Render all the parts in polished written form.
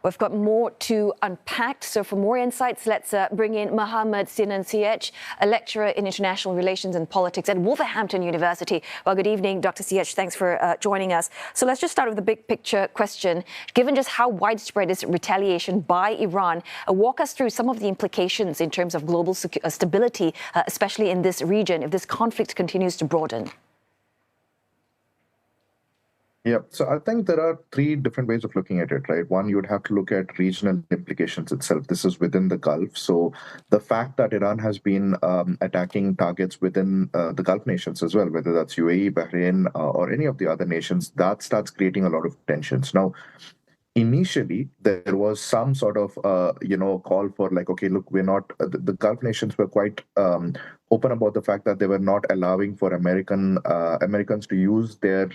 We've got more to unpack. So for more insights, let's bring in Mohammed, Sinan, Siyech, a lecturer in international relations and politics at Wolverhampton University. Well, good evening, Dr. Siyech. Thanks for joining us. So let's just start with the big picture question. Given just how widespread is retaliation by Iran, walk us through some of the implications in terms of global stability, especially in this region, if this conflict continues to broaden. Yeah, so I think there are three different ways of looking at it, right? One, you would have to look at regional implications itself. This is within the Gulf. So the fact that Iran has been attacking targets within the Gulf nations as well, whether that's UAE, Bahrain, or any of the other nations, that starts creating a lot of tensions. Now, initially there was some sort of call for like, okay, look, we're not the Gulf nations were quite open about the fact that they were not allowing for Americans to use their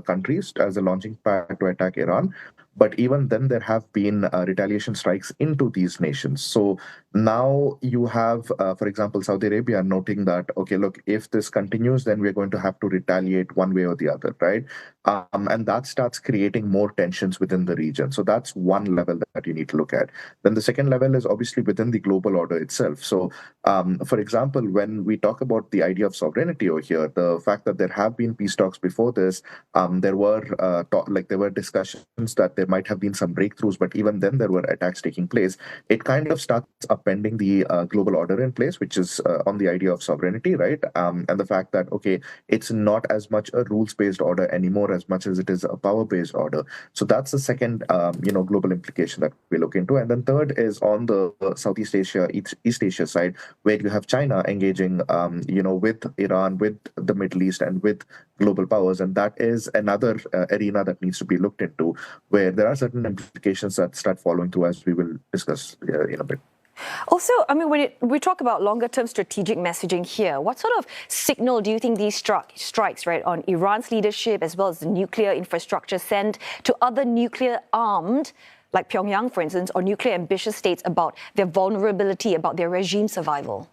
countries as a launching pad to attack Iran. But even then, there have been retaliation strikes into these nations. So now you have, for example, Saudi Arabia noting that, okay, look, if this continues, then we're going to have to retaliate one way or the other, right? And that starts creating more tensions within the region. So that's one level that you need to look at. Then the second level is obviously within the global order itself. So, for example, when we talk about the idea of sovereignty over here, the fact that there have been peace talks before this, there were discussions that there might have been some breakthroughs, but even then there were attacks taking place. It kind of starts upending the global order in place, which is on the idea of sovereignty, right? And the fact that, okay, it's not as much a rules-based order anymore as much as it is a power-based order. So that's the second, global implication that we look into. And then third is on the Southeast Asia, East Asia side, where you have China engaging, with Iran, with the Middle East, and with global powers. And that is another arena that needs to be looked into, where there are certain implications that start following through, as we will discuss in a bit. Also, I mean, when we talk about longer-term strategic messaging here, what sort of signal do you think these strikes, right, on Iran's leadership as well as the nuclear infrastructure send to other nuclear-armed, like Pyongyang, for instance, or nuclear-ambitious states about their vulnerability, about their regime survival?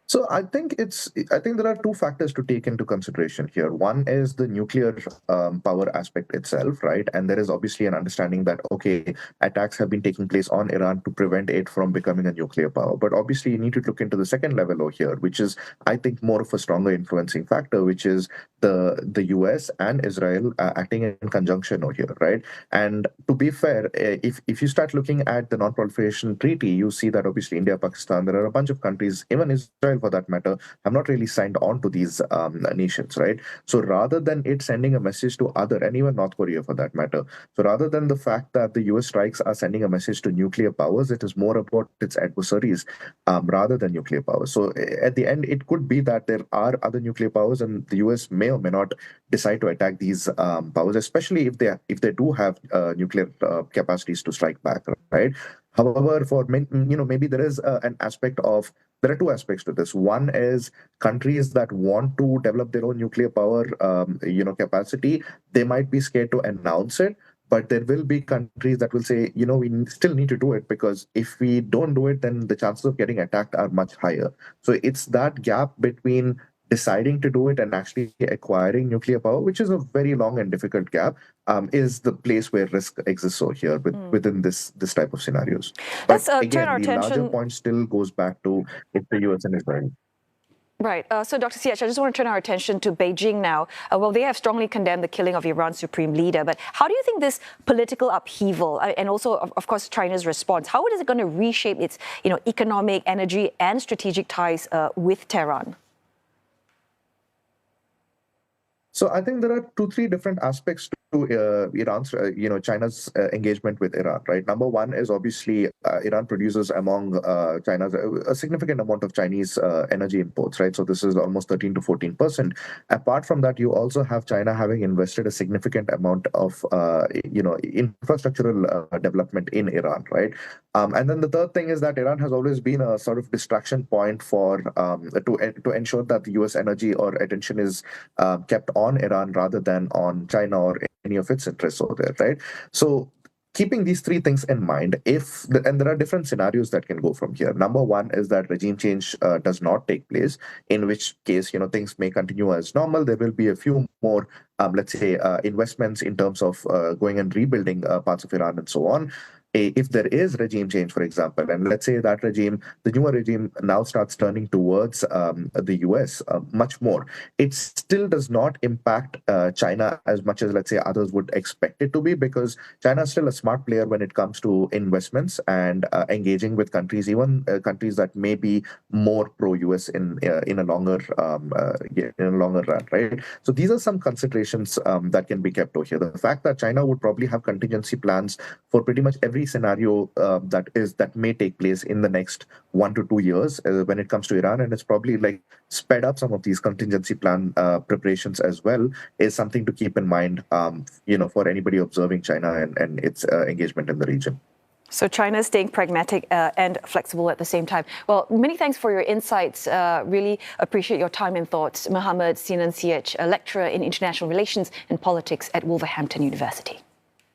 So I think there are two factors to take into consideration here. One is the nuclear power aspect itself, right? And there is obviously an understanding that, okay, attacks have been taking place on Iran to prevent it from becoming a nuclear power. But obviously you need to look into the second level over here, which is, I think, more of a stronger influencing factor, which is the US and Israel acting in conjunction over here, right? And to be fair, if you start looking at the non-proliferation treaty, you see that obviously India, Pakistan, there are a bunch of countries, even Israel for that matter, have not really signed on to these nations, right? So rather than it sending a message to other, and even North Korea for that matter, so rather than the fact that the US strikes are sending a message to nuclear powers, it is more about its adversaries rather than nuclear powers. So at the end, it could be that there are other nuclear powers, and the US may or may not decide to attack these powers, especially if they do have nuclear capacities to strike back, right? However, for maybe there is there are two aspects to this. One is countries that want to develop their own nuclear power, capacity. They might be scared to announce it, but there will be countries that will say, we still need to do it, because if we don't do it, then the chances of getting attacked are much higher. So it's that gap between deciding to do it and actually acquiring nuclear power, which is a very long and difficult gap, is the place where risk exists over here within this type of scenarios. But again, the larger point still goes back to it's the US and Israel. Right. So, Dr. Siyech, I just want to turn our attention to Beijing now. Well, they have strongly condemned the killing of Iran's supreme leader. But how do you think this political upheaval and also, of course, China's response, how is it going to reshape its economic, energy and strategic ties with Tehran? So I think there are three different aspects to Iran's, China's engagement with Iran, right? Number one is obviously Iran produces among China's a significant amount of Chinese energy imports, right? So this is almost 13 to 14%. Apart from that, you also have China having invested a significant amount of, infrastructural development in Iran, right? And then the third thing is that Iran has always been a sort of distraction point for to ensure that the US energy or attention is kept on Iran rather than on China or any of its interests over there, right? So keeping these three things in mind, and there are different scenarios that can go from here. Number one is that regime change does not take place, in which case, things may continue as normal. There will be a few more, let's say, investments in terms of going and rebuilding parts of Iran and so on. If there is regime change, for example, and let's say that the newer regime now starts turning towards the US much more, it still does not impact China as much as, let's say, others would expect it to be, because China is still a smart player when it comes to investments and engaging with countries, even countries that may be more pro-US in a longer run, right? So these are some considerations that can be kept over here. The fact that China would probably have contingency plans for pretty much every scenario that may take place in the next 1 to 2 years when it comes to Iran, and it's probably like sped up some of these contingency plan preparations as well, is something to keep in mind, for anybody observing China and its engagement in the region. So China is staying pragmatic and flexible at the same time. Well, many thanks for your insights. Really appreciate your time and thoughts. Mohammed Sinan Siyech, a lecturer in international relations and politics at Wolverhampton University.